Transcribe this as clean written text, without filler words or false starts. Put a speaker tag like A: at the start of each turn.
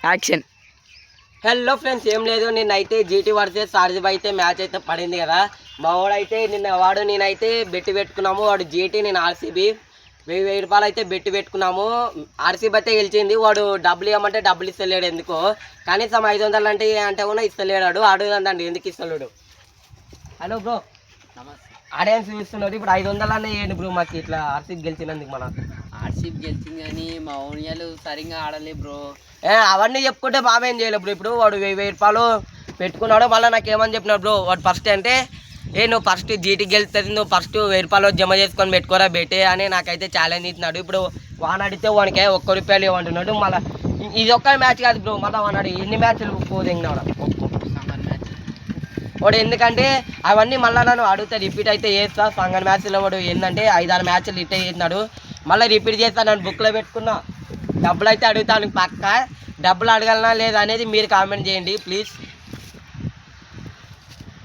A: Action.
B: Hello friends, ఏం లేదు, నిన్నైతే జీటీ వర్సెస్ ఆర్సీబీ అయితే మ్యాచ్ అయితే పడింది కదా. మా వాడైతే నేనైతే బెట్టి పెట్టుకున్నాము. వాడు జీటీ, నేను ఆర్సీబీ. 1000 రూపాయలు అయితే బెట్టి పెట్టుకున్నాము. ఆర్సీబీ అయితే గెలిచింది. వాడు డబ్బులు ఇవ్వమంటే డబ్బులు ఇస్తలేడు ఎందుకో. కనీసం 500 అంటే కూడా ఇస్తలేడు. అడుగుదండి ఎందుకు ఇస్తలేడు. హలో బ్రో,
C: నమస్తే.
B: ఆడియన్స్ చూస్తున్నారు. ఇప్పుడు 500 అనే ఏంటి బ్రో మాకు ఇట్లా ఆర్సీబీ గెలిచినందుకు? మన
C: ఆర్సీబీ గెలిచింది కానీ మా ఓనియాలు సరిగ్గా ఆడలే బ్రో.
B: అవన్నీ చెప్పుకుంటే బాబేం చేయలేదు బ్రో. ఇప్పుడు వాడు 1000 రూపాయలు పెట్టుకున్నాడు. మళ్ళీ నాకు ఏమని చెప్పినాడు బ్రో, వాడు ఫస్ట్ అంటే నువ్వు ఫస్ట్ జీటీకి గెలుస్తుంది, నువ్వు ఫస్ట్ 1000 రూపాయలు జమ చేసుకొని పెట్టుకోరా బెట్టే అని నాకైతే ఛాలెంజ్ ఇస్తున్నాడు. ఇప్పుడు వాన్ అడిగితే వానికి ₹1 ఇవ్వమంటున్నాడు. మళ్ళీ ఇది ఒక్క మ్యాచ్ కాదు బ్రో, మళ్ళీ వాడు ఎన్ని మ్యాచ్లు పోదింగినాడు
C: సమ్మర్ మ్యాచ్
B: వాడు. ఎందుకంటే అవన్నీ మళ్ళీ నన్ను అడిగితే రిపీట్ అయితే చేస్తా. సంగన్ మ్యాచ్లో వాడు ఏంటంటే 5-6 మ్యాచ్లు ఇట్టే చేసినాడు. మళ్ళీ రిపీట్ చేస్తా. నన్ను బుక్లో పెట్టుకున్నా. డబ్బులు అయితే అడుగుతాను పక్క. డబ్బులు అడగలనా లేదా అనేది మీరు కామెంట్ చేయండి ప్లీజ్.